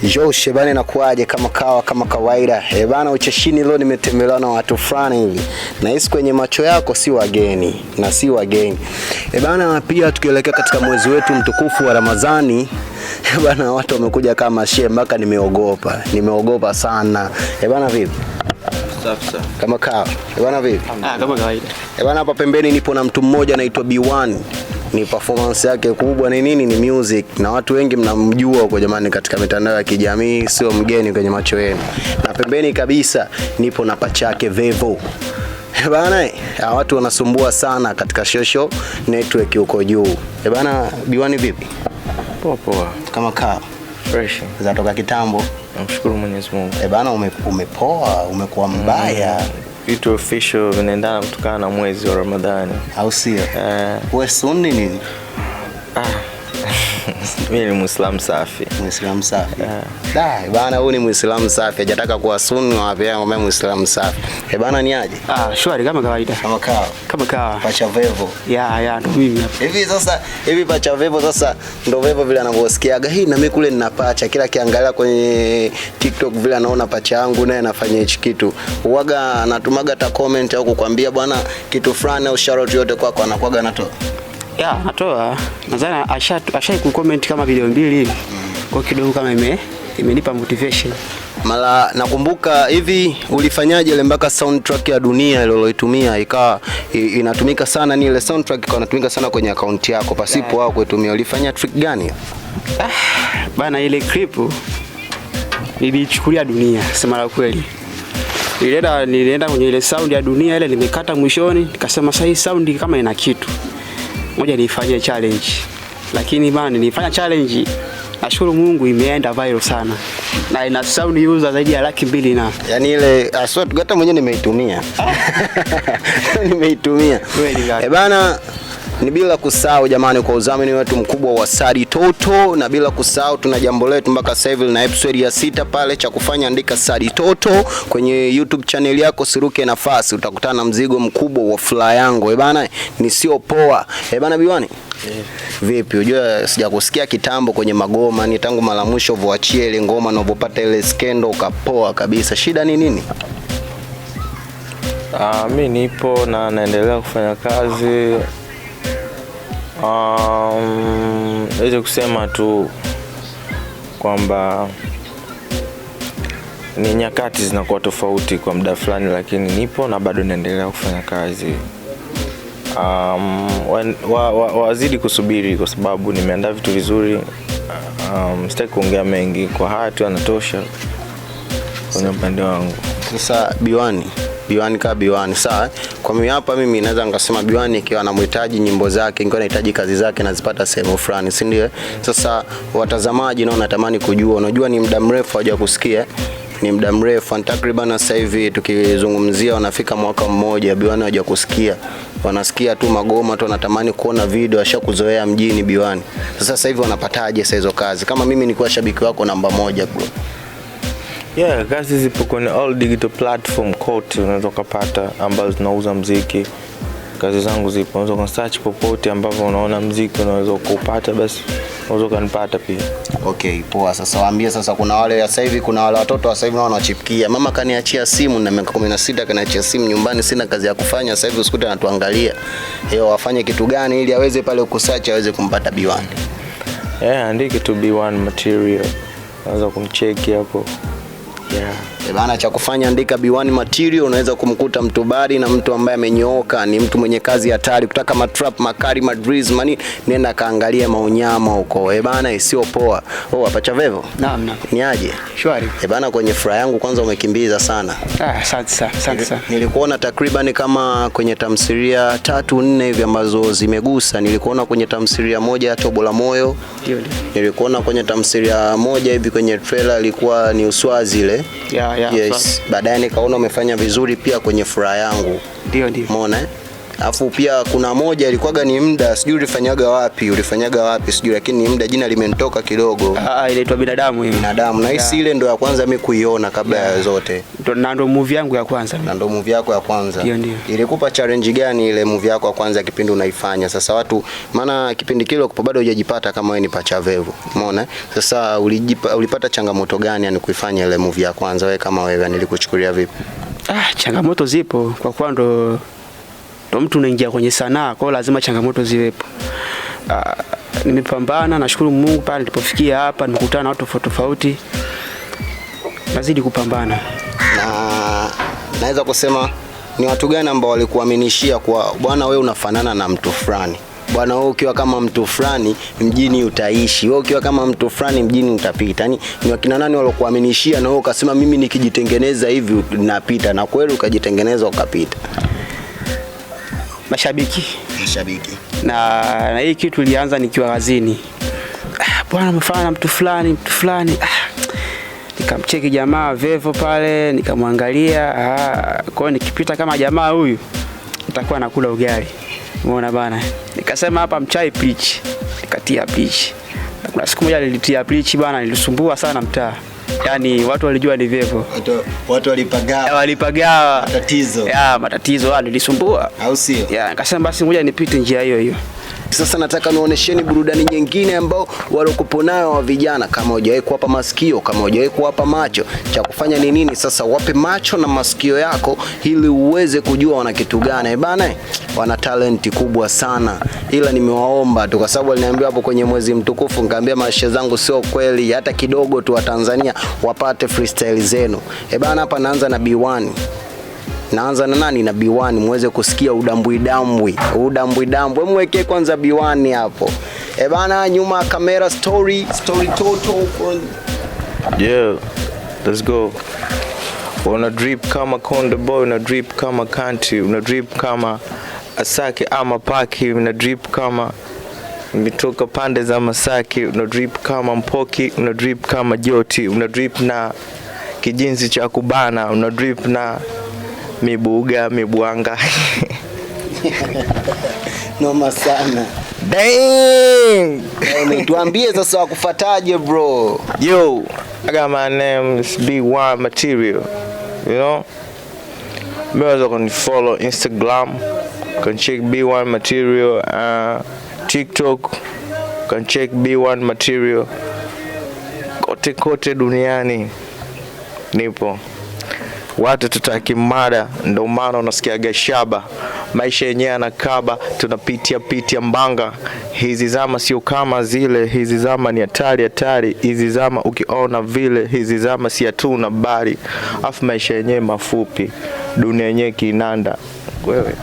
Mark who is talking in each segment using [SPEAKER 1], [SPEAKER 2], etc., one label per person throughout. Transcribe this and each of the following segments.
[SPEAKER 1] Josh bana, inakuaje kama kawaida? Bana, ucheshini leo nimetembelewa na watu fulani hivi. Na hisi kwenye macho yako si wageni na si wageni. Bana, pia tukielekea katika mwezi wetu mtukufu wa Ramadhani, bana watu wamekuja kama shehe mpaka nimeogopa sana. Bana vipi?
[SPEAKER 2] Safi.
[SPEAKER 1] Kama kawa. Bana vipi?
[SPEAKER 2] Kama kawaida.
[SPEAKER 1] Bana, hapa pembeni nipo na mtu mmoja anaitwa B1. Ni performance yake kubwa ni nini? Ni music. Na watu wengi mnamjua huko jamani katika mitandao ya kijamii, sio mgeni kwenye macho yenu. Na pembeni kabisa nipo na pachake Vevo. Bana, watu wanasumbua sana katika social network huko juu. Bana, B1 vipi?
[SPEAKER 2] Poa.
[SPEAKER 1] Kama kaa
[SPEAKER 2] Fresh.
[SPEAKER 1] Zatoka kitambo.
[SPEAKER 2] Namshukuru Mwenyezi Mungu.
[SPEAKER 1] Bana, umepoa, umekuwa mbaya.
[SPEAKER 2] Vitu official vinaendana kutokana na mwezi wa Ramadhani.
[SPEAKER 1] Au sio? Wewe sunni nini?
[SPEAKER 2] Mimi ni Muislamu safi.
[SPEAKER 1] Muislamu safi. Bana, huyu ni Muislamu safi. Hajataka kuwa sunni wapi yangu, mimi Muislamu safi. Bana, ni aje?
[SPEAKER 3] Shwari kama kawaida.
[SPEAKER 1] Kama kawa. Pacha Vevo.
[SPEAKER 3] Ndo mimi hapa.
[SPEAKER 1] Hivi Pacha Vevo sasa ndo Vevo vile anavyosikiaga. Na mimi kule nina pacha. Kila kiangalia kwenye TikTok vile anaona pacha yangu naye anafanya hichi kitu. Huaga anatumaga ta comment au kukwambia bwana kitu fulani au shout yote kwako anakuaga anatoa.
[SPEAKER 3] Natoa. Nadhani ashai kucomment kama video 2 hivi. Kwa kidogo kama imenipa motivation.
[SPEAKER 1] Mala nakumbuka hivi ulifanyaje ile mpaka soundtrack ya dunia ile uliyoitumia ikawa inatumika sana, ni ile soundtrack ikawa inatumika sana kwenye account yako pasipo wao kuitumia, ulifanya trick gani?
[SPEAKER 3] Bana, ile clip nilichukulia dunia, sema la kweli. Nilienda kwenye ile sound ya dunia ile, nimekata mwishoni, nikasema sasa hii sound kama ina kitu moja nifanye challenge. Lakini bana, nilifanya challenge, nashukuru Mungu imeenda viral sana. Na ina sound user zaidi ya 200,000 na.
[SPEAKER 1] Yaani ile aswat hata mwenyewe nimeitumia. Nimeitumia. Bana, ni bila kusahau jamani kwa udhamini wetu mkubwa wa Sadi Toto, na bila kusahau tuna jambo letu mpaka sasa hivi na episode ya 6 pale, cha kufanya andika Sadi Toto kwenye YouTube channel yako, siruke nafasi utakutana na mzigo mkubwa wa fly yangu. Bana, ni sio poa. Bana B1. Vipi? Unajua sijakusikia kitambo kwenye magoma, ni tangu mara mwisho uvoachie ile ngoma na upopata ile skendo ukapoa kabisa. Shida ni nini?
[SPEAKER 2] Mimi nipo na naendelea kufanya kazi. Naweza kusema tu kwamba ni nyakati zinakuwa tofauti kwa muda fulani, lakini nipo na bado naendelea kufanya kazi. Wazidi kusubiri kwa sababu nimeandaa vitu vizuri. Sitaki kuongea mengi, kwa haya tu yanatosha kwenye upande wangu.
[SPEAKER 1] Sasa B1 ka B1 sawa. Kwa mimi hapa mimi naweza ngasema B1 ikiwa anamhitaji nyimbo zake, ikiwa anahitaji kazi zake nazipata sehemu fulani, si ndio? Sasa watazamaji nao natamani kujua, unajua ni muda mrefu hawajakusikia. Ni muda mrefu, takriban sasa hivi tukizungumzia wanafika mwaka mmoja B1 hawajakusikia. Wanasikia tu magoma tu, wanatamani kuona video, ashakuzoea mjini B1. Sasa hivi wanapataje sasa hizo kazi? Kama mimi nilikuwa shabiki wako namba 1 bro.
[SPEAKER 2] Kazi zipo kwenye all digital platform kote, unaweza kupata ambazo zinauza muziki. Kazi zangu zipo, unaweza kusearch popote ambapo unaona muziki unaweza kupata, basi unaweza kunipata pia.
[SPEAKER 1] Okay, poa. Sasa waambie sasa, kuna wale sasa hivi, kuna wale watoto sasa hivi wanachipikia. Mama kaniachia simu na miaka 16 kaniachia simu nyumbani, sina kazi ya kufanya. Sasa hivi usikute anatuangalia. Wafanye kitu gani ili aweze pale kusearch aweze kumpata B1?
[SPEAKER 2] Andike tu B1 material. Unaweza kumcheki hapo.
[SPEAKER 1] Bana, cha kufanya andika B1 material, unaweza kumkuta mtu bari na mtu ambaye amenyooka, ni mtu mwenye kazi hatari, kutaka matrap, makari, madriz, mani, nenda kaangalia maunyama huko. Bana, sio poa. Pacha Vevo.
[SPEAKER 3] Naam.
[SPEAKER 1] Ni aje?
[SPEAKER 3] Shwari.
[SPEAKER 1] Bana, kwenye furaha yangu kwanza umekimbiza sana.
[SPEAKER 3] Asante sana.
[SPEAKER 1] Nilikuona takriban kama kwenye tamthilia 3-4 hivi ambazo zimegusa. Nilikuona kwenye tamthilia moja ya Tobo la Moyo.
[SPEAKER 3] Ndio.
[SPEAKER 1] Nilikuona kwenye tamthilia moja hivi kwenye trailer ilikuwa ni Uswazi ile.
[SPEAKER 3] Yes.
[SPEAKER 1] Baadaye nikaona umefanya vizuri pia kwenye furaha yangu.
[SPEAKER 3] Ndio.
[SPEAKER 1] Umeona Alafu pia kuna moja ilikuwaga ni muda, sijui ulifanyaga wapi sijui, lakini ni muda, jina limenitoka kidogo.
[SPEAKER 3] Inaitwa Binadamu hiyo.
[SPEAKER 1] Binadamu. Na hisi ile ndo ya kwanza mimi kuiona kabla ya zote.
[SPEAKER 3] Ndo movie yangu ya kwanza.
[SPEAKER 1] Ndo movie yako ya kwanza.
[SPEAKER 3] Ndio.
[SPEAKER 1] Ilikupa challenge gani ile movie yako ya kwanza kipindi unaifanya? Sasa watu, maana kipindi kile uko bado hujajipata kama wewe ni Pacha Vevo. Umeona? Sasa ulipata changamoto gani yani kuifanya ile movie ya kwanza wewe kama wewe, nilikuchukulia vipi?
[SPEAKER 3] Changamoto zipo kwa kuwa ndo mtu unaingia kwenye sanaa, kwa lazima changamoto ziwepo. Nimepambana, nashukuru Mungu pale nilipofikia hapa, nimekutana na watu tofauti. Nazidi kupambana.
[SPEAKER 1] Na naweza kusema ni watu gani ambao walikuaminishia kwa bwana wewe unafanana na mtu fulani? Bwana wewe ukiwa kama mtu fulani mjini utaishi. Wewe ukiwa kama mtu fulani mjini utapita. Yaani ni wakina nani waliokuaminishia na wewe ukasema mimi nikijitengeneza hivi napita, na kweli ukajitengeneza ukapita?
[SPEAKER 3] Mashabiki. Na hii kitu ilianza nikiwa kazini. Bwana mfano mtu fulani. Nikamcheki jamaa Vevo pale, nikamwangalia, kwa nikipita kama jamaa huyu nitakuwa nakula ugali. Umeona bana? Nikasema hapa mchai pitch. Nikatia pitch. Kuna siku moja nilitia pitch bana, nilisumbua sana mtaa. Yaani watu walijua ni Vevo.
[SPEAKER 1] Watu
[SPEAKER 3] walipagawa.
[SPEAKER 1] Matatizo.
[SPEAKER 3] Matatizo nilisumbua.
[SPEAKER 1] Au sio?
[SPEAKER 3] Nikasema basi ngoja nipite njia hiyo.
[SPEAKER 1] Sasa nataka nionyesheni burudani nyingine ambao walokupo nayo wa vijana. Kama hujawahi kuwapa masikio, kama hujawahi kuwapa macho, cha kufanya ni nini? Sasa wape macho na masikio yako ili uweze kujua wana kitu gani. Bana, wana talenti kubwa sana. Ila nimewaomba tu kwa sababu waliniambia hapo kwenye mwezi mtukufu, nikamwambia maisha zangu sio kweli hata kidogo tu, wa Tanzania wapate freestyle zenu. Bana, hapa naanza na B1. Naanza na nani? Na B1, muweze kusikia udambwi. Mweke kwanza B1 hapo. Bana, nyuma kamera story total.
[SPEAKER 2] Yeah, let's go. Una drip kama Konde Boy, una drip kama Kanti, una drip kama Asake ama Paki, una drip kama mitoka pande za Masaki, una drip kama Mpoki, una drip kama Joti, una drip na kijinzi cha kubana, una drip na mibuanga.
[SPEAKER 1] Noma sana.
[SPEAKER 2] Dang!
[SPEAKER 1] Tuambie sasa wakufataje bro?
[SPEAKER 2] Yo, I got my name is B1 Material. You know? You can follow Instagram, can check B1 Material, TikTok, can check B1 Material. Kote duniani nipo. Watu tutaki mada, ndio maana unasikia gashaba. Maisha yenyewe yanakaba, tunapitia mbanga. Hizi zama sio kama zile, hizi zama ni hatari. Hizi zama ukiona vile, hizi zama si hatuna bali. Afu maisha yenyewe mafupi, dunia yenyewe kinanda. Wewe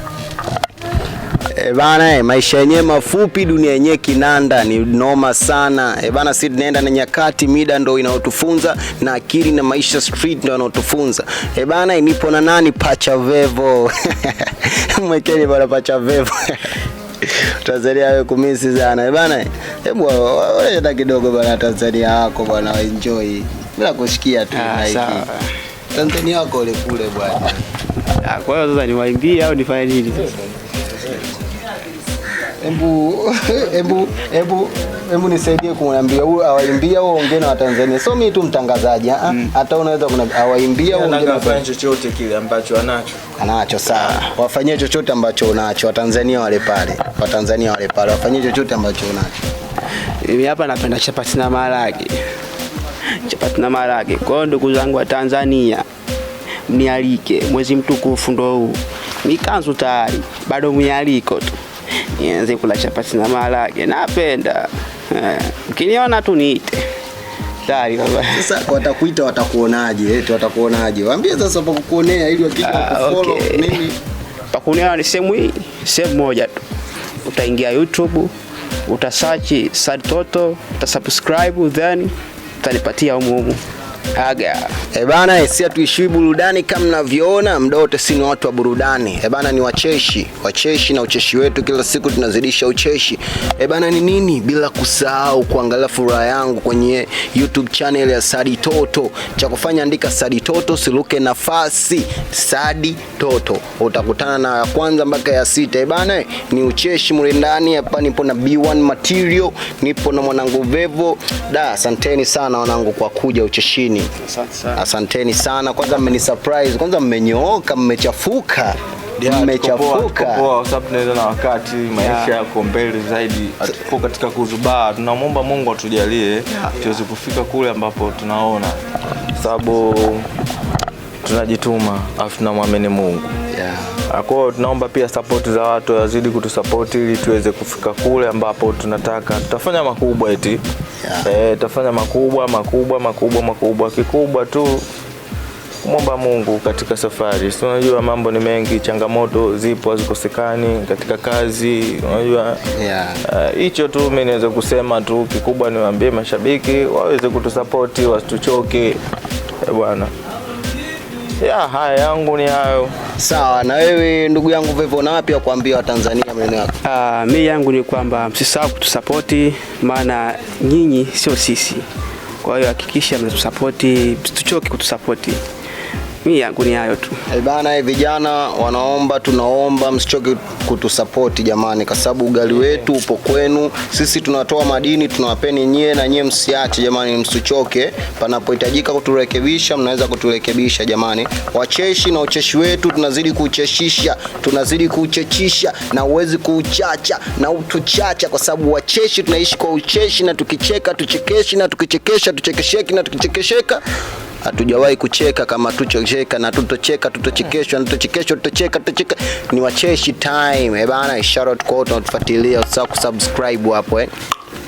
[SPEAKER 1] bana, maisha yenyewe mafupi, dunia yenyewe kinanda. Ni noma sana. Bana, sisi tunaenda na nyakati, mida ndio inayotufunza, na akili na maisha street ndio inayotufunza. Bana, nipo na nani? Pacha Vevo. Mwekeni bana Pacha Vevo. Tanzania wewe kumisi sana. Bana, hebu wacha kidogo bana Tanzania yako bana, enjoy. Bila kushikia tu like. Tanzania yako ile kule bwana.
[SPEAKER 3] Kwa hiyo sasa niwaimbie au nifanye nini sasa?
[SPEAKER 1] Hebu nisaidie kumwambia huyu awaimbia au ongea na Watanzania. So mimi tu mtangazaji, hata unaweza kuna awaimbia au ongea
[SPEAKER 2] na chochote kile ambacho
[SPEAKER 1] anacho sawa. Wafanyie chochote ambacho unacho. Watanzania wale pale wafanyie chochote ambacho unacho.
[SPEAKER 3] Mimi hapa napenda chapati na maharage. Kwa ndugu zangu wa Tanzania, mnialike mwezi mtukufu ndo huu. Mikanzu tayari, bado mnialiko tu. Nianze kula chapati na maharage. Napenda. Ukiniona tu niite. Tayari baba.
[SPEAKER 1] Sasa watakuita watakuonaje? Watakuonaje? Waambie sasa pa kukuonea ili wakija kufollow nini?
[SPEAKER 3] Pa kuonea ni sehemu moja tu. Utaingia YouTube, utasearch Sad Toto, utasubscribe, then utanipatia humu. Aga.
[SPEAKER 1] Bana, si tuishi burudani kama mnavyoona, muda wote si ni watu wa burudani. Bana, ni wacheshi na ucheshi wetu kila siku tunazidisha ucheshi. Bana, ni nini bila kusahau kuangalia furaha yangu kwenye YouTube channel ya Sadi Toto. Cha kufanya andika Sadi Toto, siluke nafasi Sadi Toto. Utakutana na ya kwanza mpaka ya 6. Bana, ni ucheshi mle ndani. Hapa nipo na B1 Material, nipo na mwanangu Vevo. Asanteni sana wanangu kwa kuja ucheshini. Asanteni sana. Kwanza mmenisurprise, kwanza mmenyooka, mmechafuka. Mmechafuka.
[SPEAKER 2] Kwa sababu tunaenda na wakati, maisha yako mbele zaidi. Tupo katika kuzubaa. Tunamwomba Mungu atujalie tuweze kufika kule ambapo tunaona. Sababu tunajituma, afu tunamwamini Mungu. Kwa hiyo tunaomba pia support za watu wazidi kutusupport ili tuweze kufika kule ambapo tunataka. Tutafanya makubwa eti. Tutafanya makubwa. Kikubwa tu kumwomba Mungu katika safari. Unajua mambo ni mengi, changamoto zipo hazikosekani katika kazi. Unajua hicho tu mimi naweza kusema tu. Kikubwa niwaambie mashabiki waweze kutusupport, wasituchoke bwana. Haya yangu ni hayo.
[SPEAKER 1] Sawa, na wewe ndugu yangu Vevo, na wapi kuambia Watanzania maneno yako?
[SPEAKER 3] Mimi yangu ni kwamba msisahau kutusupport, maana nyinyi sio sisi. Kwa hiyo hakikisha mnatusupport, msituchoke kutusupport. Mimi yangu ni hayo tu.
[SPEAKER 1] Bana, vijana tunaomba msichoke kutusupport jamani, kwa sababu ugali wetu upo kwenu. Sisi tunatoa madini, tunawapeni nyie, na nyie msiache jamani, msichoke. Panapohitajika kuturekebisha, mnaweza kuturekebisha jamani. Wacheshi na ucheshi wetu tunazidi kucheshisha, tunazidi kuchechisha, na uwezi kuuchacha na utuchacha, kwa sababu wacheshi tunaishi kwa ucheshi, na tukicheka tuchekeshi, na tukichekesha tuchekesheki, na tukichekesheka hatujawahi kucheka kama tuchocheka, na tutocheka tutochekeshwa, na tutochekeshwa tutocheka. Ni wacheshi time. Bana, shout out kwa wote wanaotufuatilia, usisahau kusubscribe hapo